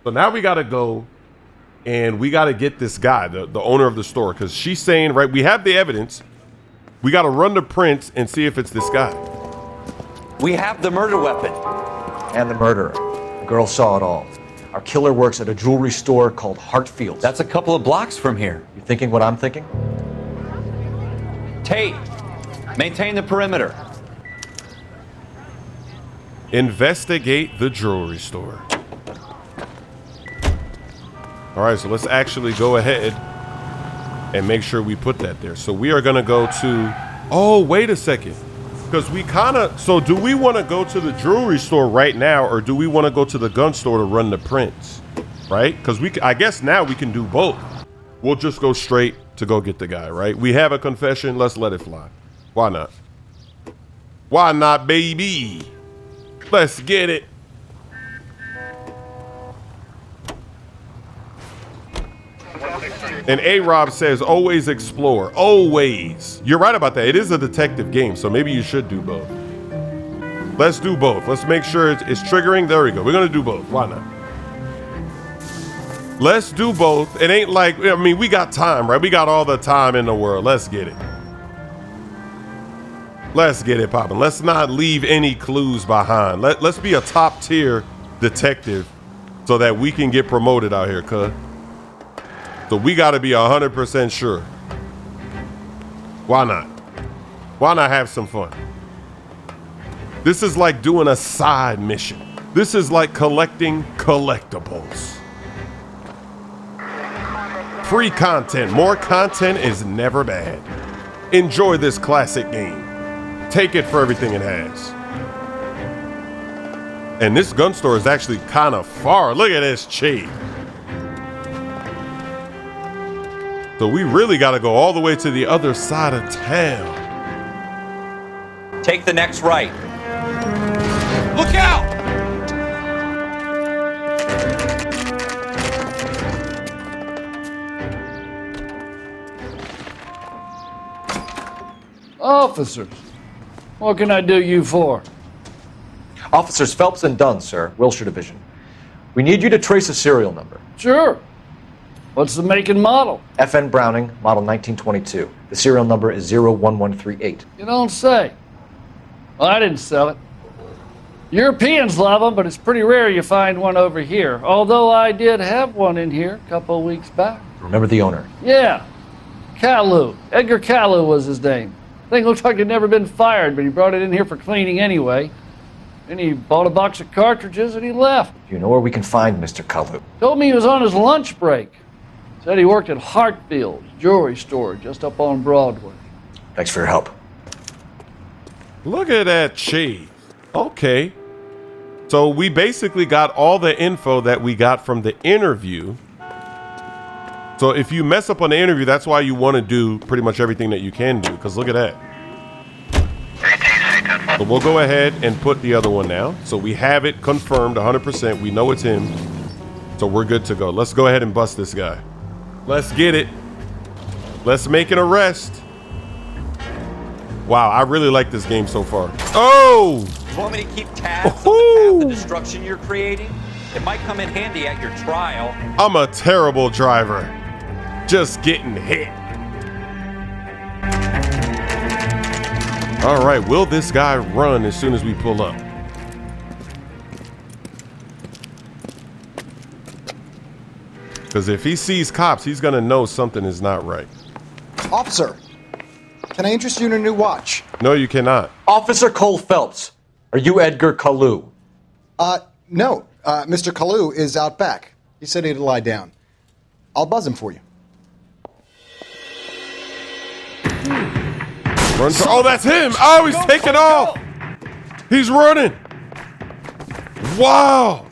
So now we got to go and we got to get this guy, the owner of the store, because she's saying, right, we have the evidence. We got to run the prints and see if it's this guy. We have the murder weapon. And the murderer. The girl saw it all. Our killer works at a jewelry store called Hartfield's. That's a couple of blocks from here. You thinking what I'm thinking? Tate, maintain the perimeter. Investigate the jewelry store. All right, so let's actually go ahead and make sure we put that there. So we are going to go to, oh, wait a second. Because we kind of, so do we want to go to the jewelry store right now, or do we want to go to the gun store to run the prints? Right? Because I guess now we can do both. We'll just go straight to go get the guy, right? We have a confession. Let's let it fly. Why not? Why not, baby? Let's get it. And A-Rob says, always explore. Always. You're right about that. It is a detective game, so maybe you should do both. Let's do both. Let's make sure it's triggering. There we go. We're going to do both. Why not? Let's do both. It ain't like, I mean, we got time, right? We got all the time in the world. Let's get it. Let's get it popping. Let's not leave any clues behind. Let's be a top tier detective so that we can get promoted out here, cuz. So we got to be 100% sure. Why not? Why not have some fun? This is like doing a side mission. This is like collecting collectibles. Free content. More content is never bad. Enjoy this classic game. Take it for everything it has. And this gun store is actually kind of far. Look at this cheap. So we really got to go all the way to the other side of town. Take the next right. Look out! Officers, what can I do you for? Officers Phelps and Dunn, sir, Wilshire Division. We need you to trace a serial number. Sure. What's the make and model? FN Browning, model 1922. The serial number is 01138. You don't say. Well, I didn't sell it. Europeans love them, but it's pretty rare you find one over here. Although I did have one in here a couple of weeks back. Remember the owner? Yeah. Kalou. Edgar Kalou was his name. Thing looked like he'd never been fired, but he brought it in here for cleaning anyway. Then he bought a box of cartridges and he left. Do you know where we can find Mr. Kalou? Told me he was on his lunch break. Said he worked at Hartfield's jewelry store just up on Broadway. Thanks for your help. Look at that cheese. Okay. So we basically got all the info that we got from the interview. So if you mess up on the interview, that's why you want to do pretty much everything that you can do, because look at that. So we'll go ahead and put the other one now. So we have it confirmed 100%. We know it's him. So we're good to go. Let's go ahead and bust this guy. Let's get it. Let's make an arrest. Wow, I really like this game so far. Oh! You want me to keep tabs on the path of destruction you're creating? It might come in handy at your trial. I'm a terrible driver. Just getting hit. All right, will this guy run as soon as we pull up? Because if he sees cops, he's gonna know something is not right. Officer, can I interest you in a new watch? No, you cannot. Officer Cole Phelps, are you Edgar Kalou? No. Mr. Kalou is out back. He said he'd lie down. I'll buzz him for you. Run to, oh, that's him. Oh, he's taking off. He's running. Wow.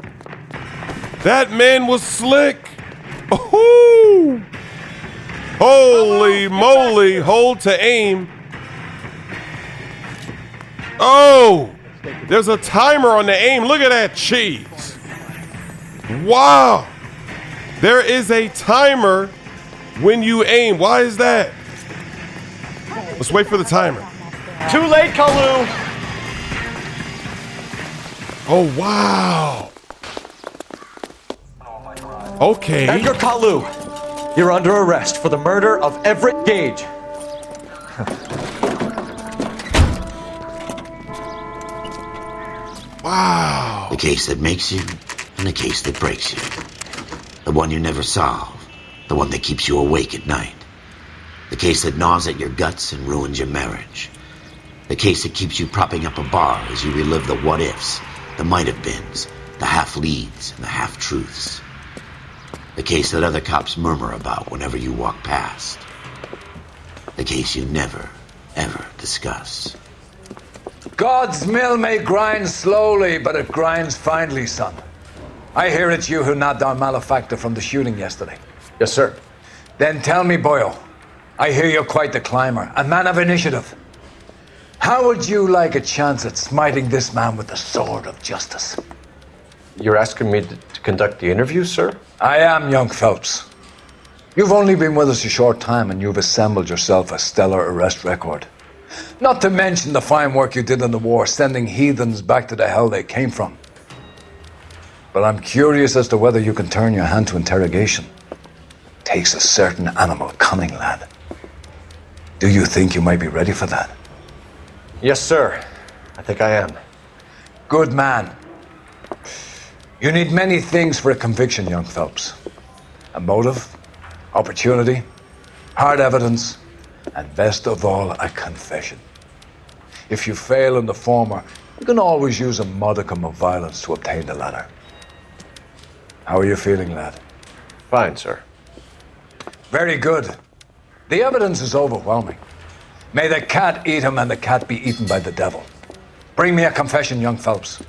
That man was slick. Oh, holy moly. Hold to aim. Oh, there's a timer on the aim. Look at that cheese. Wow. There is a timer when you aim. Why is that? Let's wait for the timer. Too late, Kalou. Oh, wow. Okay. Edgar Kalou, you're under arrest for the murder of Everett Gage. Wow. The case that makes you and the case that breaks you. The one you never solve. The one that keeps you awake at night. The case that gnaws at your guts and ruins your marriage. The case that keeps you propping up a bar as you relive the what-ifs, the might-have-beens, the half-leads, and the half-truths. The case that other cops murmur about whenever you walk past. The case you never, ever discuss. God's mill may grind slowly, but it grinds finely, son. I hear it's you who nabbed our malefactor from the shooting yesterday. Yes, sir. Then tell me, boyo, I hear you're quite the climber, a man of initiative. How would you like a chance at smiting this man with the sword of justice? You're asking me to conduct the interview, sir? I am, young Phelps. You've only been with us a short time and you've assembled yourself a stellar arrest record. Not to mention the fine work you did in the war, sending heathens back to the hell they came from. But I'm curious as to whether you can turn your hand to interrogation. Takes a certain animal cunning, lad. Do you think you might be ready for that? Yes, sir. I think I am. Good man. You need many things for a conviction, young Phelps. A motive, opportunity, hard evidence, and best of all, a confession. If you fail in the former, you can always use a modicum of violence to obtain the latter. How are you feeling, lad? Fine, sir. Very good. The evidence is overwhelming. May the cat eat him and the cat be eaten by the devil. Bring me a confession, young Phelps.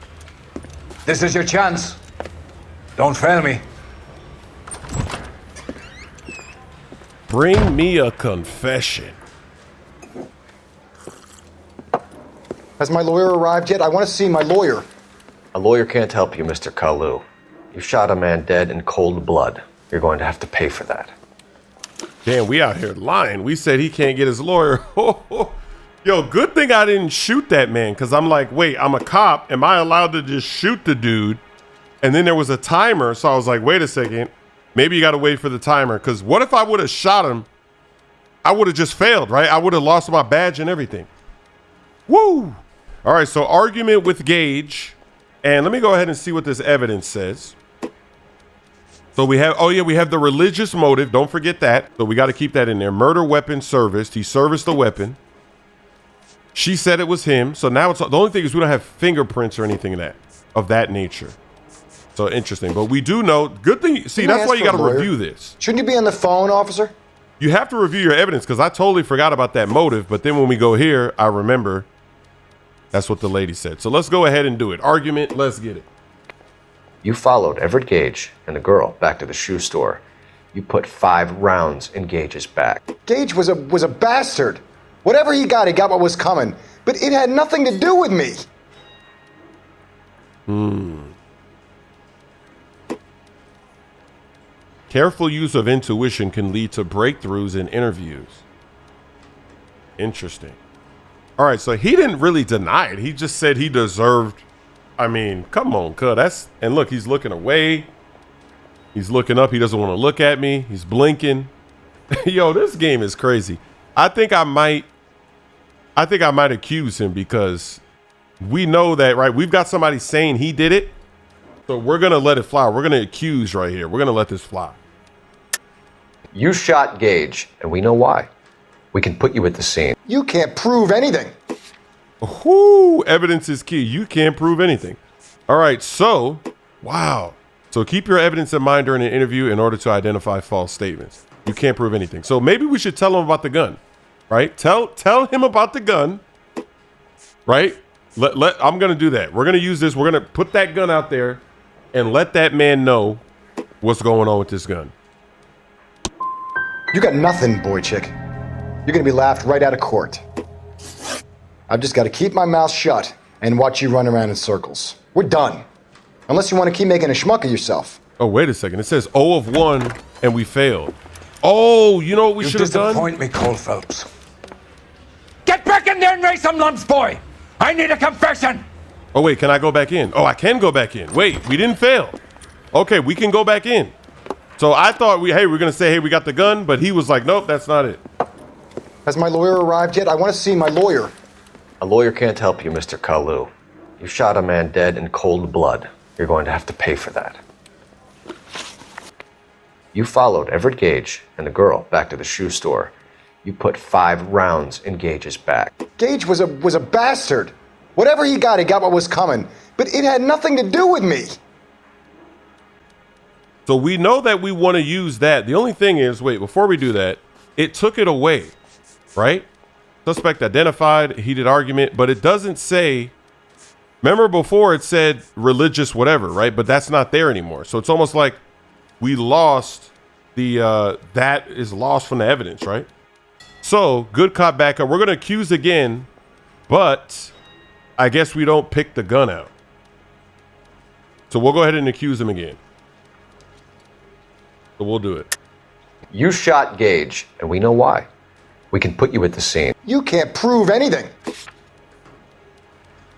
This is your chance. Don't fail me. Bring me a confession. Has my lawyer arrived yet? I want to see my lawyer. A lawyer can't help you, Mr. Kalou. You shot a man dead in cold blood. You're going to have to pay for that. Damn, we out here lying. We said he can't get his lawyer. Yo, good thing I didn't shoot that man, because I'm like, wait, I'm a cop. Am I allowed to just shoot the dude? And then there was a timer, so I was like, wait a second. Maybe you got to wait for the timer, because what if I would have shot him? I would have just failed, right? I would have lost my badge and everything. Woo! All right, so argument with Gage. And let me go ahead and see what this evidence says. So we have, oh yeah, we have the religious motive. Don't forget that. So we got to keep that in there. Murder weapon serviced. He serviced the weapon. She said it was him. So now it's, the only thing is we don't have fingerprints or anything of that nature. So interesting. But we do know, good thing, see, that's why you got to review this. Shouldn't you be on the phone, officer? You have to review your evidence because I totally forgot about that motive. But then when we go here, I remember that's what the lady said. So let's go ahead and do it. Argument, let's get it. You followed Everett Gage and the girl back to the shoe store. You put 5 rounds in Gage's back. Gage was a bastard. Whatever he got what was coming. But it had nothing to do with me. Careful use of intuition can lead to breakthroughs in interviews. Interesting. All right, so he didn't really deny it. He just said he deserved. I mean, come on, cuz that's, and look, he's looking away. He's looking up. He doesn't want to look at me. He's blinking. Yo, this game is crazy. I think I might accuse him because we know that, right? We've got somebody saying he did it. So we're going to let it fly. We're going to accuse right here. We're going to let this fly. You shot Gage, and we know why. We can put you at the scene. You can't prove anything. Whoo, evidence is key. You can't prove anything. All right, so, wow. So keep your evidence in mind during an interview in order to identify false statements. You can't prove anything. So maybe we should tell him about the gun, right? Tell him about the gun, right? I'm going to do that. We're going to use this. We're going to put that gun out there and let that man know what's going on with this gun. You got nothing, boy chick. You're going to be laughed right out of court. I've just got to keep my mouth shut and watch you run around in circles. We're done. Unless you want to keep making a schmuck of yourself. Oh, wait a second. It says 0 of 1 and we failed. Oh, you know what we should have done? You disappoint me, Cole Phelps. Get back in there and raise some lumps, boy. I need a confession. Oh, wait, can I go back in? Oh, I can go back in. Wait, we didn't fail. Okay, we can go back in. So I thought we're going to say, hey, we got the gun, but he was like, nope, that's not it. Has my lawyer arrived yet? I want to see my lawyer. A lawyer can't help you, Mr. Kalou. You shot a man dead in cold blood. You're going to have to pay for that. You followed Everett Gage and the girl back to the shoe store. You put 5 rounds in Gage's back. Gage was a bastard. Whatever he got what was coming. But it had nothing to do with me. So we know that we want to use that. The only thing is, wait, before we do that, it took it away, right? Suspect identified, heated argument, but it doesn't say, remember before it said religious whatever, right? But that's not there anymore. So it's almost like we lost that is lost from the evidence, right? So good cop, bad cop. We're going to accuse again, but I guess we don't pick the gun out. So we'll go ahead and accuse him again. So we'll do it. You shot Gage, and we know why. We can put you at the scene. You can't prove anything.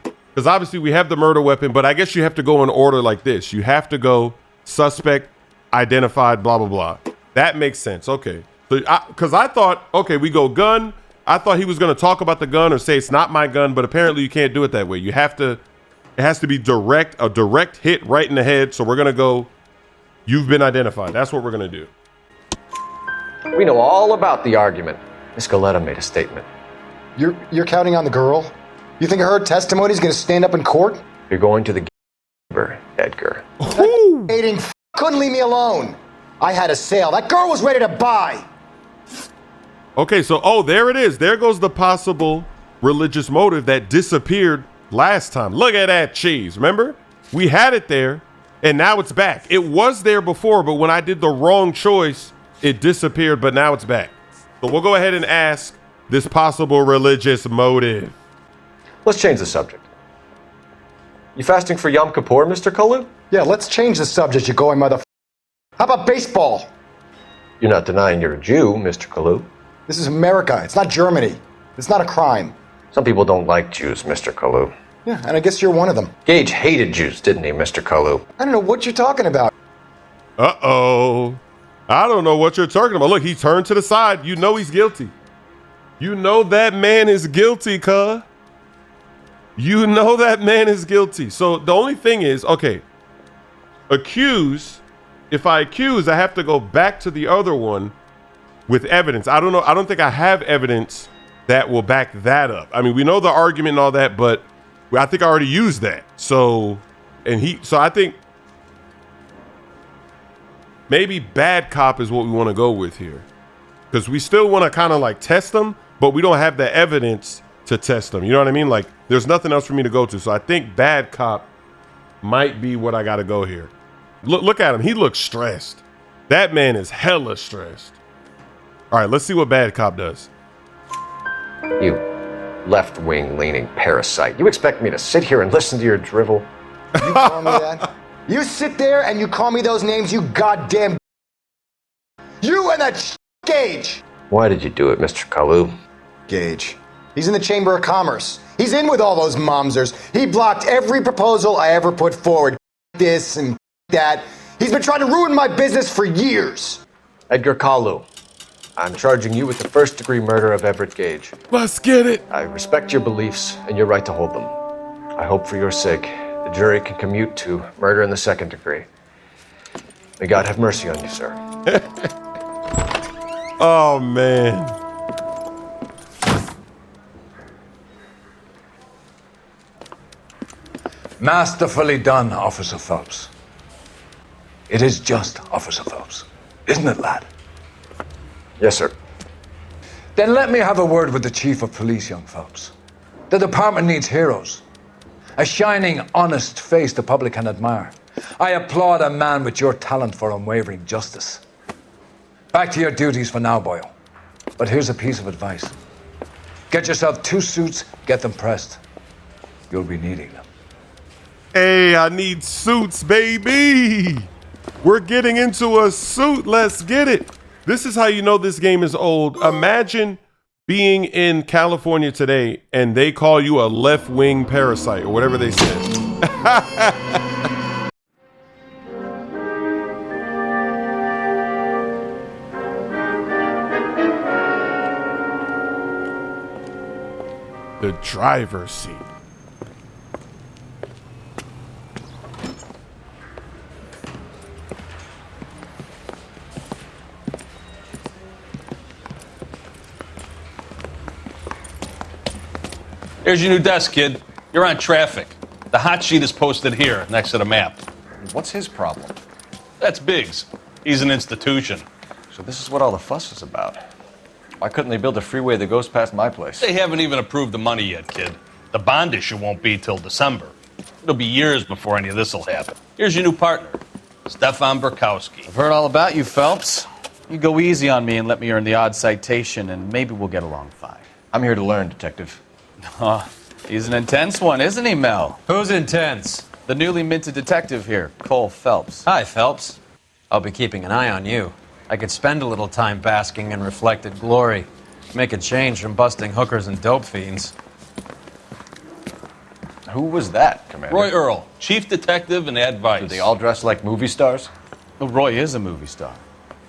Because obviously we have the murder weapon, but I guess you have to go in order like this. You have to go suspect, identified, blah, blah, blah. That makes sense. Okay. So because I thought, okay, we go gun. I thought he was going to talk about the gun or say it's not my gun, but apparently you can't do it that way. You have to, it has to be a direct hit right in the head. So we're going to go, you've been identified. That's what we're going to do. We know all about the argument. Miss Galetta made a statement. You're counting on the girl? You think her testimony is going to stand up in court? You're going to the chamber, Edgar. Hating couldn't leave me alone. I had a sale. That girl was ready to buy. Okay, so, oh, there it is. There goes the possible religious motive that disappeared last time. Look at that cheese. Remember? We had it there, and now it's back. It was there before, but when I did the wrong choice, it disappeared, but now it's back. So we'll go ahead and ask this possible religious motive. Let's change the subject. You fasting for Yom Kippur, Mr. Kalou? Yeah, let's change the subject, you going mother. How about baseball? You're not denying you're a Jew, Mr. Kalou. This is America. It's not Germany. It's not a crime. Some people don't like Jews, Mr. Kalou. Yeah, and I guess you're one of them. Gage hated Jews, didn't he, Mr. Kalou? I don't know what you're talking about. Uh-oh. I don't know what you're talking about. Look, he turned to the side. You know he's guilty. You know that man is guilty, cuh. You know that man is guilty. So the only thing is, okay, accuse. If I accuse, I have to go back to the other one with evidence. I don't know. I don't think I have evidence that will back that up. I mean, we know the argument and all that, but I think I already used that. So I think maybe bad cop is what we want to go with here, because we still want to kind of like test them, but we don't have the evidence to test them. You know what I mean? Like there's nothing else for me to go to. So I think bad cop might be what I got to go here. Look at him. He looks stressed. That man is hella stressed. All right, let's see what bad cop does. You left-wing leaning parasite. You expect me to sit here and listen to your drivel? You call me that? You sit there and you call me those names, you goddamn. You and that Gage. Why did you do it, Mr. Kalou? Gage. He's in the Chamber of Commerce. He's in with all those momsers. He blocked every proposal I ever put forward. This and that. He's been trying to ruin my business for years. Edgar Kalou, I'm charging you with the first-degree murder of Everett Gage. Let's get it. I respect your beliefs and your right to hold them. I hope for your sake the jury can commute to murder in the second degree. May God have mercy on you, sir. Oh, man. Masterfully done, Officer Phelps. It is just, Officer Phelps. Isn't it, lad? Yes, sir. Then let me have a word with the Chief of Police, young Phelps. The department needs heroes. A shining, honest face the public can admire. I applaud a man with your talent for unwavering justice. Back to your duties for now, Boyle. But here's a piece of advice. Get yourself 2 suits, get them pressed. You'll be needing them. Hey, I need suits, baby. We're getting into a suit. Let's get it. This is how you know this game is old. Imagine being in California today and they call you a left-wing parasite or whatever they said. the driver's seat. Here's your new desk, kid. You're on traffic. The hot sheet is posted here, next to the map. What's his problem? That's Biggs. He's an institution. So this is what all the fuss is about. Why couldn't they build a freeway that goes past my place? They haven't even approved the money yet, kid. The bond issue won't be till December. It'll be years before any of this will happen. Here's your new partner, Stefan Burkowski. I've heard all about you, Phelps. You go easy on me and let me earn the odd citation, and maybe we'll get along fine. I'm here to learn, Detective. Oh, he's an intense one, isn't he, Mel? Who's intense? The newly minted detective here, Cole Phelps. Hi, Phelps. I'll be keeping an eye on you. I could spend a little time basking in reflected glory. Make a change from busting hookers and dope fiends. Who was that, Commander? Roy Earl, chief detective and advice. Do they all dress like movie stars? Well, Roy is a movie star.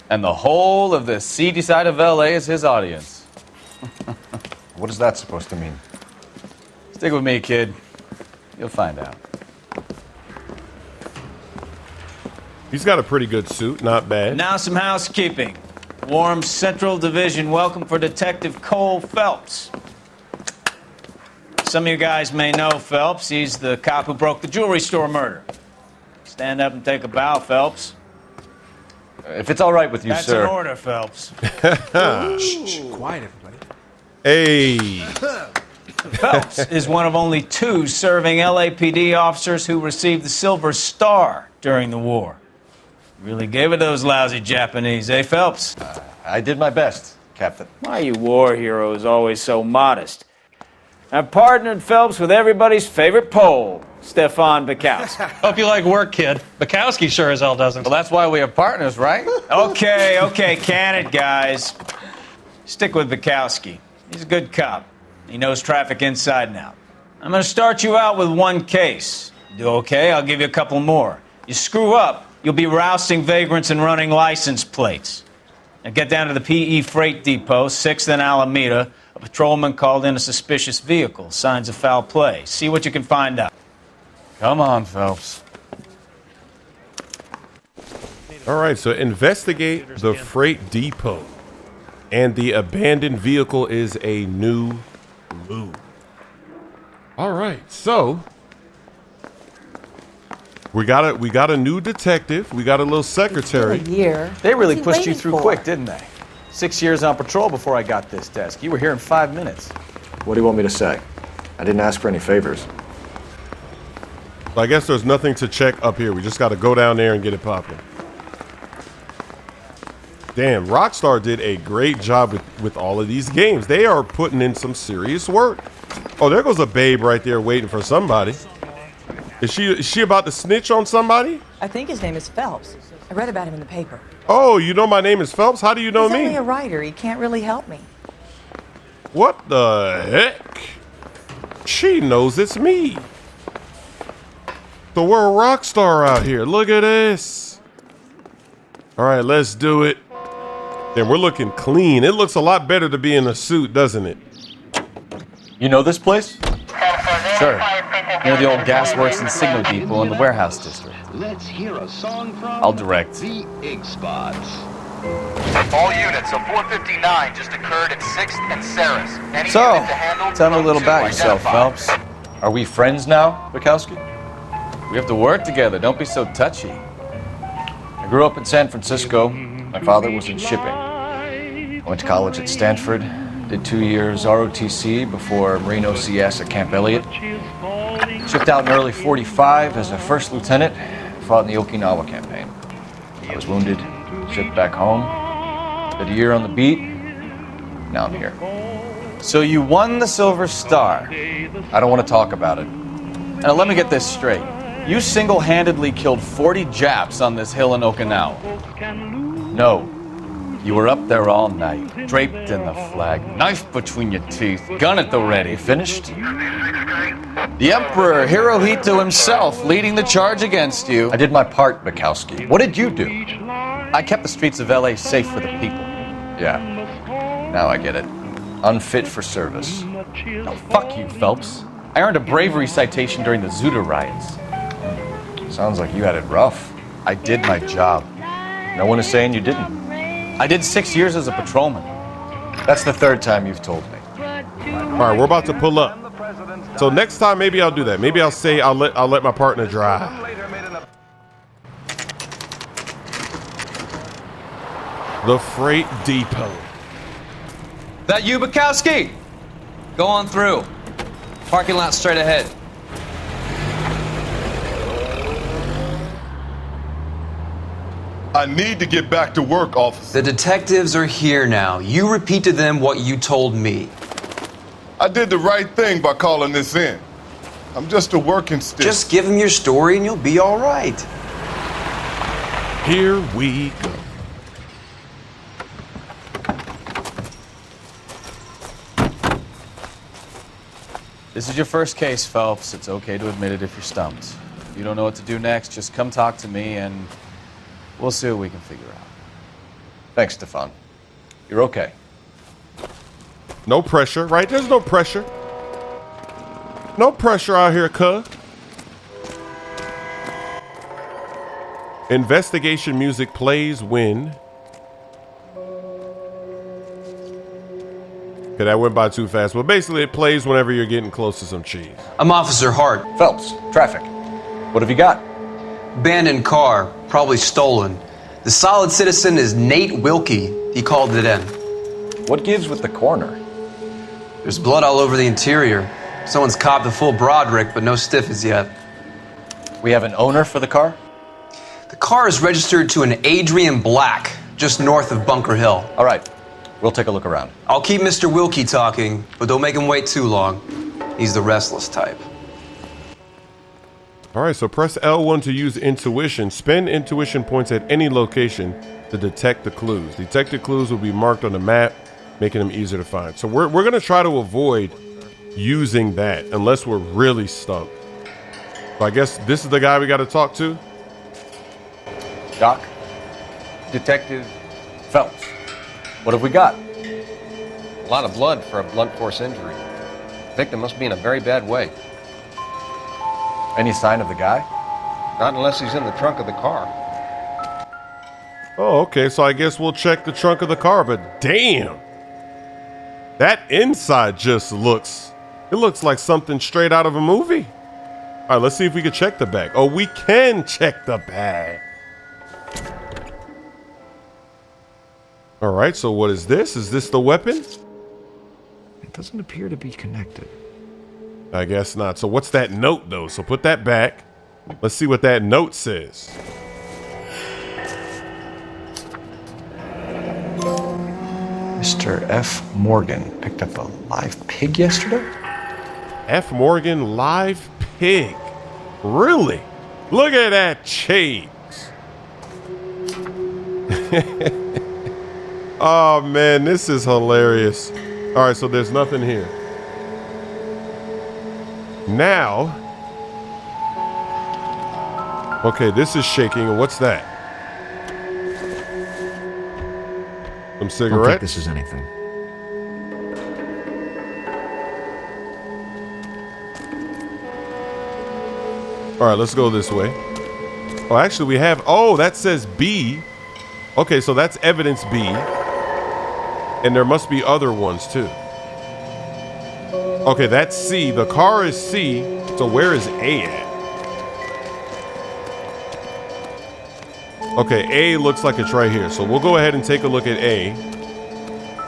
And the whole of the seedy side of L.A. is his audience. What is that supposed to mean? Stick with me, kid. You'll find out. He's got a pretty good suit, not bad. Now some housekeeping. Warm Central Division welcome for Detective Cole Phelps. Some of you guys may know Phelps. He's the cop who broke the jewelry store murder. Stand up and take a bow, Phelps. If it's all right with you, That's sir. an order, Phelps. Shh, quiet, everybody. Hey. Phelps is one of only 2 serving LAPD officers who received the Silver Star during the war. Really gave it those lousy Japanese, eh, Phelps? I did my best, Captain. Why are you war heroes always so modest? I've partnered Phelps with everybody's favorite Pole, Stefan Burkowski. Hope you like work, kid. Bukowski sure as hell doesn't. Well, that's why we have partners, right? Okay, can it, guys. Stick with Burkowski. He's a good cop. He knows traffic inside and out. I'm going to start you out with 1 case. You do okay, I'll give you a couple more. You screw up, you'll be rousting vagrants and running license plates. Now get down to the PE Freight Depot, 6th and Alameda. A patrolman called in a suspicious vehicle. Signs of foul play. See what you can find out. Come on, Phelps. All right, so investigate the freight depot. And the abandoned vehicle is a new clue. All right, so we got a new detective. We got a little secretary. They really pushed you through quick, didn't they? 6 years on patrol before I got this desk. You were here in 5 minutes. What do you want me to say? I didn't ask for any favors. I guess there's nothing to check up here. We just got to go down there and get it popping. Damn, Rockstar did a great job with all of these games. They are putting in some serious work. Oh, there goes a babe right there waiting for somebody. Is she about to snitch on somebody? I think his name is Phelps. I read about him in the paper. Oh, you know my name is Phelps? How do you know He's me? only a writer. He can't really help me. What the heck? She knows it's me. So we're a rock star out here. Look at this. All right, let's do it. Then we're looking clean. It looks a lot better to be in a suit, doesn't it? You know this place? Sure. Near the old gasworks and signal depot in the warehouse district. Let's hear a song from I'll direct. the Ig Spots. All units, a 459 just occurred at 6th and Saris. Any So, unit to handle, tell me a code little 2 about yourself, identified. Phelps. Are we friends now, Bukowski? We have to work together. Don't be so touchy. I grew up in San Francisco. My father was in shipping. I went to college at Stanford, did 2 years ROTC before Marine OCS at Camp Elliott. Shipped out in early 45 as a first lieutenant, fought in the Okinawa campaign. I was wounded, shipped back home, did a year on the beat, now I'm here. So you won the Silver Star. I don't want to talk about it. Now let me get this straight. You single-handedly killed 40 Japs on this hill in Okinawa. No. You were up there all night, draped in the flag, knife between your teeth, gun at the ready. Finished? The Emperor Hirohito himself leading the charge against you. I did my part, Bukowski. What did you do? I kept the streets of LA safe for the people. Yeah. Now I get it. Unfit for service. No, fuck you, Phelps. I earned a bravery citation during the Zuda riots. Sounds like you had it rough. I did my job. No one is saying you didn't. I did 6 years as a patrolman. That's the third time you've told me. All right, we're about to pull up. So next time, maybe I'll do that. Maybe I'll say I'll let my partner drive. The freight depot. That you, Bukowski? Go on through. Parking lot straight ahead. I need to get back to work, officer. The detectives are here now. You repeat to them what you told me. I did the right thing by calling this in. I'm just a working stick. Just give them your story and you'll be all right. Here we go. This is your first case, Phelps. It's okay to admit it if you're stumped. If you don't know what to do next, just come talk to me and we'll see what we can figure out. Thanks, Stefan. You're okay. No pressure, right? There's no pressure. No pressure out here, cuz. Investigation music plays when... Okay, that went by too fast. But basically, it plays whenever you're getting close to some cheese. I'm Officer Hart. Phelps, traffic. What have you got? Abandoned car, probably stolen. The solid citizen is Nate Wilkie. He called it in. What gives with the coroner? There's blood all over the interior. Someone's copped the full Broderick, but no stiff as yet. We have an owner for the car? The car is registered to an Adrian Black, just north of Bunker Hill. All right, we'll take a look around. I'll keep Mr. Wilkie talking, but don't make him wait too long. He's the restless type. All right, so press L1 to use intuition. Spend intuition points at any location to detect the clues. Detected clues will be marked on the map, making them easier to find. So we're going to try to avoid using that unless we're really stumped. So I guess this is the guy we got to talk to. Doc? Detective Phelps. What have we got? A lot of blood for a blunt force injury. The victim must be in a very bad way. Any sign of the guy? Not unless he's in the trunk of the car. Oh, okay. So I guess we'll check the trunk of the car, but damn. That inside just looks like something straight out of a movie. All right, let's see if we can check the back. Oh, we can check the back. All right, so what is this? Is this the weapon? It doesn't appear to be connected. I guess not. So what's that note, though? So put that back. Let's see what that note says. Mr. F. Morgan picked up a live pig yesterday? F. Morgan live pig. Really? Look at that cheese. Oh, man, this is hilarious. All right, so there's nothing here. Now. Okay, this is shaking. And what's that? Some cigarettes? I don't think this is anything. All right, let's go this way. Oh, actually, we have... Oh, that says B. Okay, so that's evidence B. And there must be other ones, too. Okay, that's C. The car is C. So where is A at? Okay, A looks like it's right here. So we'll go ahead and take a look at A.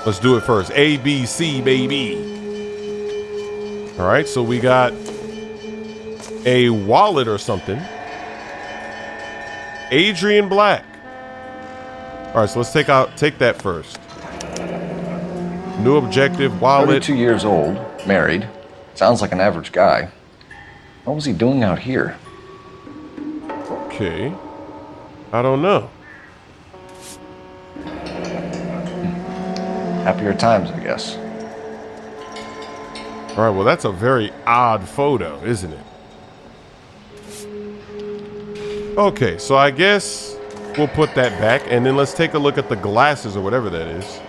Let's do it first. A, B, C, baby. All right, so we got a wallet or something. Adrian Black. All right, so let's take that first. New objective, wallet. 32 years old, married. Sounds like an average guy. What was he doing out here? Okay. I don't know. Happier times, I guess. All right, well, that's a very odd photo, isn't it? Okay, so I guess we'll put that back, and then let's take a look at the glasses or whatever that is.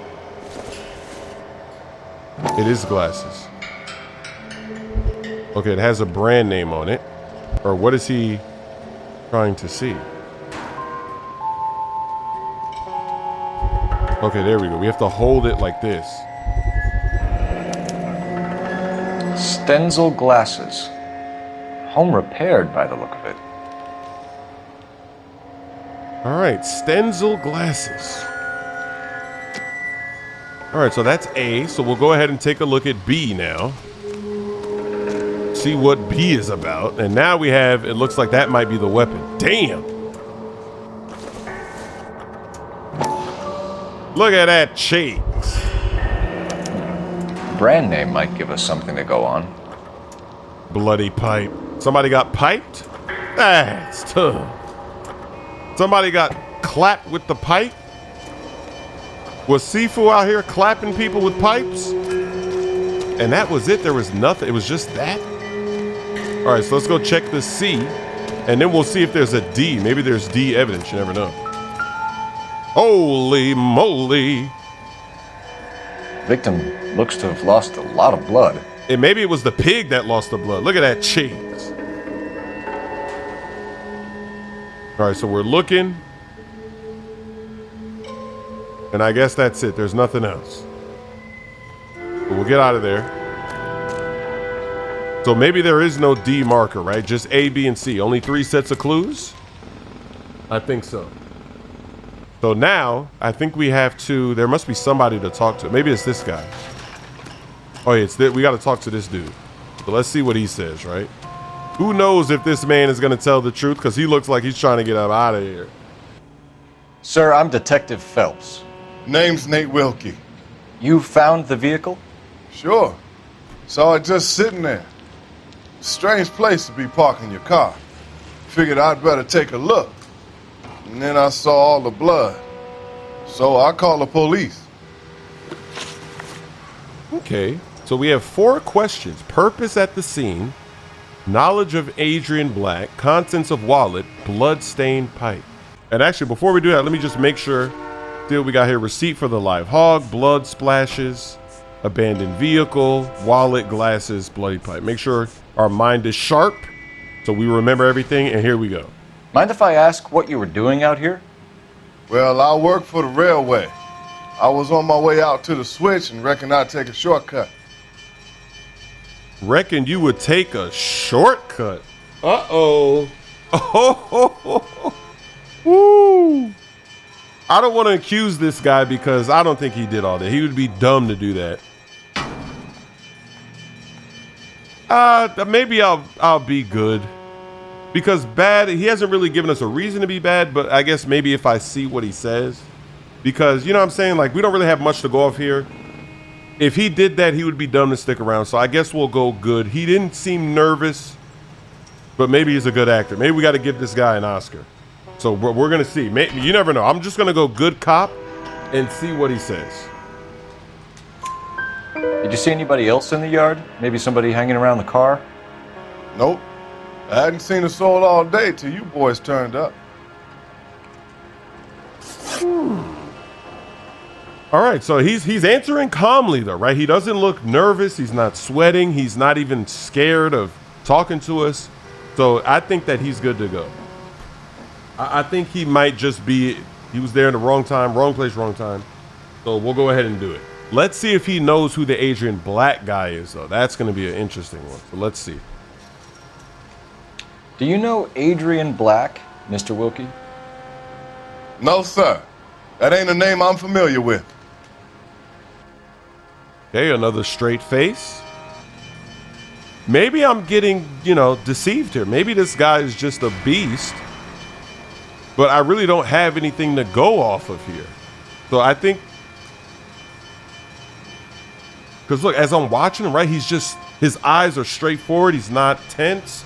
It is glasses. Okay, it has a brand name on it. Or what is he trying to see? Okay, there we go. We have to hold it like this. Stenzel glasses. Home repaired by the look of it. All right, Stenzel glasses. All right, so that's A. So we'll go ahead and take a look at B now. See what B is about. And now we have, it looks like that might be the weapon. Damn. Look at that cheeks. Brand name might give us something to go on. Bloody pipe. Somebody got piped? That's tough. Somebody got clapped with the pipe? Was Sifu out here clapping people with pipes? And that was it? There was nothing? It was just that? All right, so let's go check the C, and then we'll see if there's a D. Maybe there's D evidence. You never know. Holy moly. Victim looks to have lost a lot of blood. And maybe it was the pig that lost the blood. Look at that cheese. All right, so we're looking. And I guess that's it. There's nothing else. But we'll get out of there. So maybe there is no D marker, right? Just A, B, and C. Only 3 sets of clues? I think so. So now, I think we have to, there must be somebody to talk to. Maybe it's this guy. Oh, yeah, we got to talk to this dude. So let's see what he says, right? Who knows if this man is going to tell the truth? Because he looks like he's trying to get out of here. Sir, I'm Detective Phelps. Name's Nate Wilkie. You found the vehicle? Sure. Saw it just sitting there. Strange place to be parking your car. Figured I'd better take a look. And then I saw all the blood. So I called the police. Okay, so we have 4 questions. Purpose at the scene, knowledge of Adrian Black, contents of wallet, blood-stained pipe. And actually, before we do that, let me just make sure. See what we got here. Receipt for the live hog, blood splashes, abandoned vehicle, wallet, glasses, bloody pipe. Make sure our mind is sharp so we remember everything, and here we go. Mind if I ask what you were doing out here? Well, I work for the railway. I was on my way out to the switch and reckoned I'd take a shortcut. Reckon you would take a shortcut? Uh-oh. Oh, woo. I don't want to accuse this guy because I don't think he did all that. He would be dumb to do that. Maybe I'll be good. Because bad, he hasn't really given us a reason to be bad, but I guess maybe if I see what he says. Because, you know what I'm saying? Like, we don't really have much to go off here. If he did that, he would be dumb to stick around. So I guess we'll go good. He didn't seem nervous, but maybe he's a good actor. Maybe we got to give this guy an Oscar. So we're going to see. Maybe, you never know. I'm just going to go good cop and see what he says. Did you see anybody else in the yard? Maybe somebody hanging around the car? Nope. I hadn't seen a soul all day till you boys turned up. All right, so he's answering calmly though, right? He doesn't look nervous. He's not sweating. He's not even scared of talking to us. So I think that he's good to go. I think he might just be, he was there in the wrong time, wrong place, wrong time. So we'll go ahead and do it. Let's see if he knows who the Adrian Black guy is though. That's going to be an interesting one. So let's see. Do you know Adrian Black, Mr. Wilkie? No, sir. That ain't a name I'm familiar with. Okay, another straight face. Maybe I'm getting, deceived here. Maybe this guy is just a beast, but I really don't have anything to go off of here. So I think, because look, as I'm watching him, right, his eyes are straightforward. He's not tense.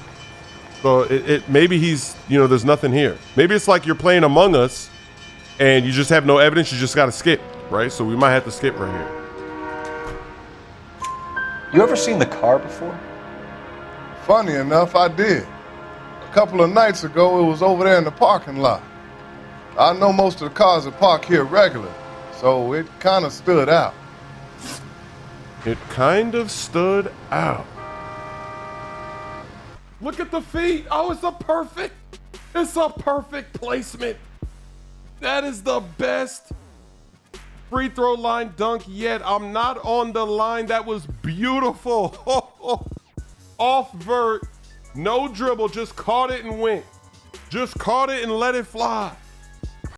So maybe he's, there's nothing here. Maybe it's like you're playing Among Us and you just have no evidence. You just got to skip, right? So we might have to skip right here. You ever seen the car before? Funny enough, I did. A couple of nights ago, it was over there in the parking lot. I know most of the cars that park here regular, so it kind of stood out. It kind of stood out. Look at the feet. Oh, it's a perfect placement. That is the best free throw line dunk yet. I'm not on the line. That was beautiful. Off vert, no dribble, just caught it and went. Just caught it and let it fly.